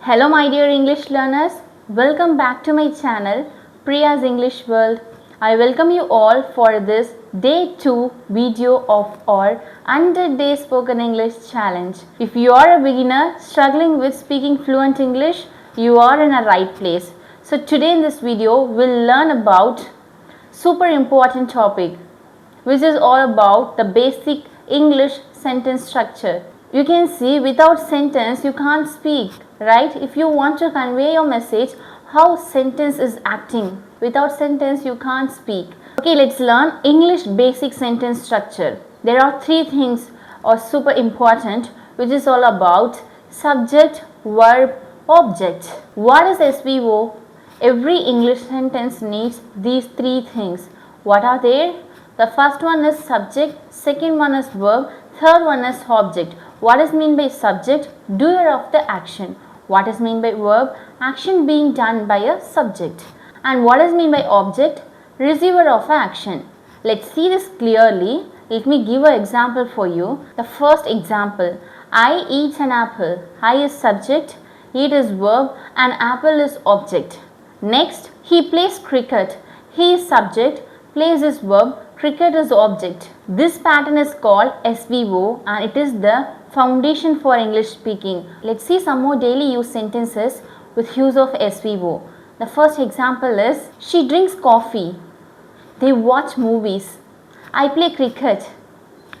Hello my dear English learners, welcome back to my channel Priya's English World. I welcome you all for this day 2 video of our 100 Day Spoken English Challenge. If you are a beginner struggling with speaking fluent English, you are in a right place. So today in this video we'll learn about super important topic which is all about the basic English sentence structure. You can see without sentence you can't speak, right? If you want to convey your message, how sentence is acting. Without sentence you can't speak. Okay, let's learn English basic sentence structure. There are three things are super important which is all about subject, verb, object. What is SVO? Every English sentence needs these three things. What are they? The first one is subject, second one is verb, third one is object. What is meant by subject? Doer of the action. What is meant by verb? Action being done by a subject. And what is meant by object? Receiver of action. Let's see this clearly. Let me give an example for you. The first example. I eat an apple. I is subject, eat is verb and apple is object. Next, he plays cricket. He is subject, plays is verb, cricket is object. This pattern is called SVO and it is the foundation for English speaking. Let's see some more daily use sentences with use of SVO. The first example is, she drinks coffee. They watch movies. I play cricket.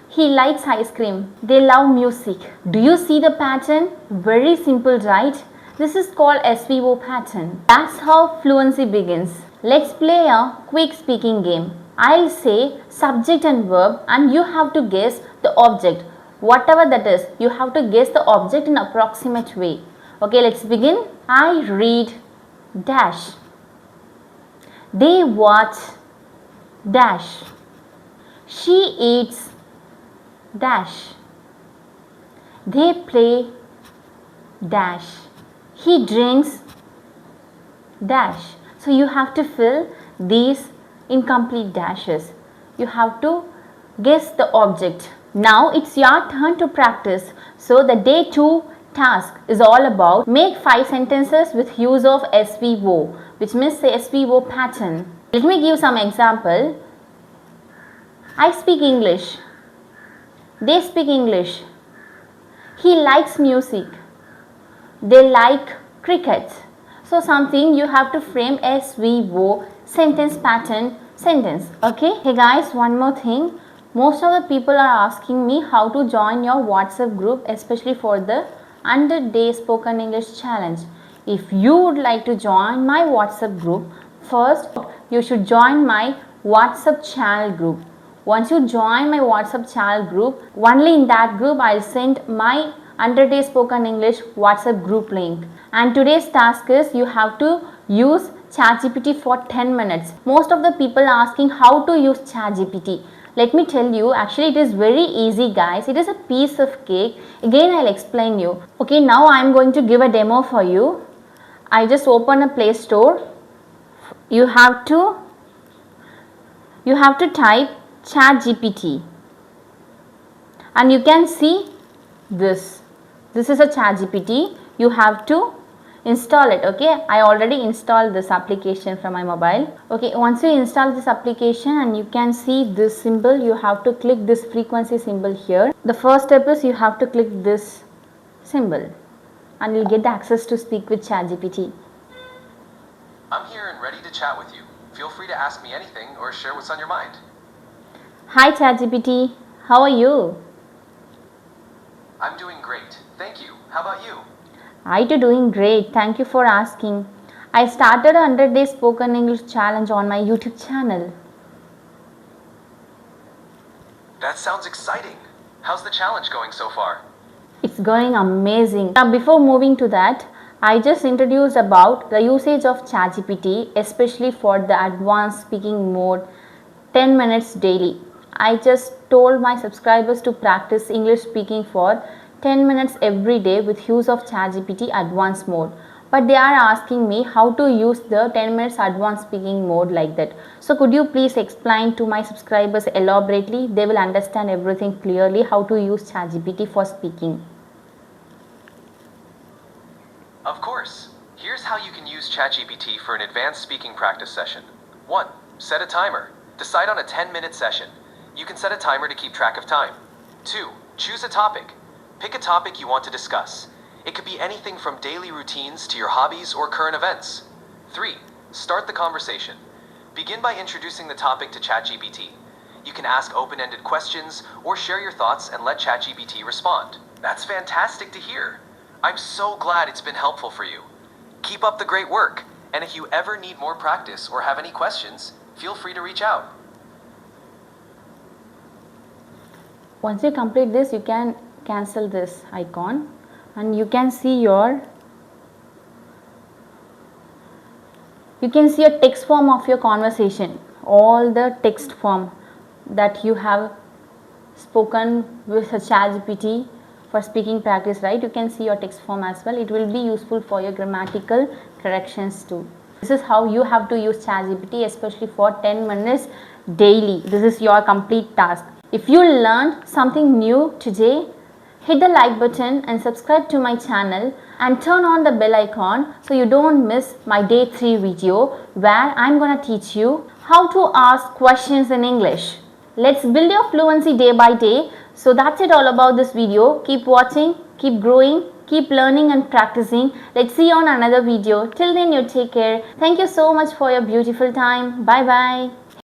He likes ice cream. They love music. Do you see the pattern? Very simple, right? This is called SVO pattern. That's how fluency begins. Let's play a quick speaking game. I'll say subject and verb and you have to guess the object. Whatever that is, you have to guess the object in approximate way. Okay, let's begin. I read dash. They watch dash. She eats dash. They play dash. He drinks dash. So you have to fill these incomplete dashes. You have to guess the object. Now it's your turn to practice. So the day 2 task is all about make 5 sentences with use of SVO, which means the SVO pattern. Let me give some example. I speak English. They speak English. He likes music. They like cricket. So something you have to frame SVO sentence pattern sentence. Okay. Hey guys, one more thing. Most of the people are asking me how to join your WhatsApp group, especially for the 100 Day Spoken English Challenge. If you would like to join my WhatsApp group, first you should join my WhatsApp channel group. Once you join my WhatsApp channel group, only in that group I'll send my 100 Day Spoken English WhatsApp group link. And today's task is you have to use ChatGPT for 10 minutes. Most of the people are asking how to use ChatGPT. Let me tell you, actually it is very easy guys. It is a piece of cake. Again I'll explain you. Okay, now I'm going to give a demo for you. I just open a Play Store. You have to type ChatGPT. And you can see this. This is a ChatGPT. You have to install it. Okay, I already installed this application from my mobile. Okay, once you install this application and you can see this symbol, you have to click this frequency symbol here. The first step is you have to click this symbol and you'll get access to speak with ChatGPT. I'm here and ready to chat with you. Feel free to ask me anything or share what's on your mind. Hi ChatGPT, how are you? I'm doing great, thank you. How about you? I too doing great. Thank you for asking. I started a 100 Day Spoken English Challenge on my YouTube channel. That sounds exciting. How's the challenge going so far? It's going amazing. Now before moving to that, I just introduced about the usage of ChatGPT, especially for the advanced speaking mode, 10 minutes daily. I just told my subscribers to practice English speaking for 10 minutes every day with use of ChatGPT advanced mode. But they are asking me how to use the 10 minutes advanced speaking mode like that. So could you please explain to my subscribers elaborately? They will understand everything clearly how to use ChatGPT for speaking. Of course. Here's how you can use ChatGPT for an advanced speaking practice session. 1. Set a timer. Decide on a 10-minute session. You can set a timer to keep track of time. 2. Choose a topic. Pick a topic you want to discuss. It could be anything from daily routines to your hobbies or current events. 3. Start the conversation. Begin by introducing the topic to ChatGPT. You can ask open-ended questions or share your thoughts and let ChatGPT respond. That's fantastic to hear. I'm so glad it's been helpful for you. Keep up the great work, and if you ever need more practice or have any questions, feel free to reach out. Once you complete this, you can cancel this icon and you can see a text form of your conversation, all the text form that you have spoken with ChatGPT for speaking practice, right? You can see your text form as well. It will be useful for your grammatical corrections too. This is how you have to use ChatGPT, especially for 10 minutes daily. This is your complete task. If you learned something new today, hit the like button and subscribe to my channel and turn on the bell icon so you don't miss my day 3 video where I'm gonna teach you how to ask questions in English. Let's build your fluency day by day. So that's it all about this video. Keep watching, keep growing, keep learning and practicing. Let's see you on another video. Till then, you take care. Thank you so much for your beautiful time. Bye bye.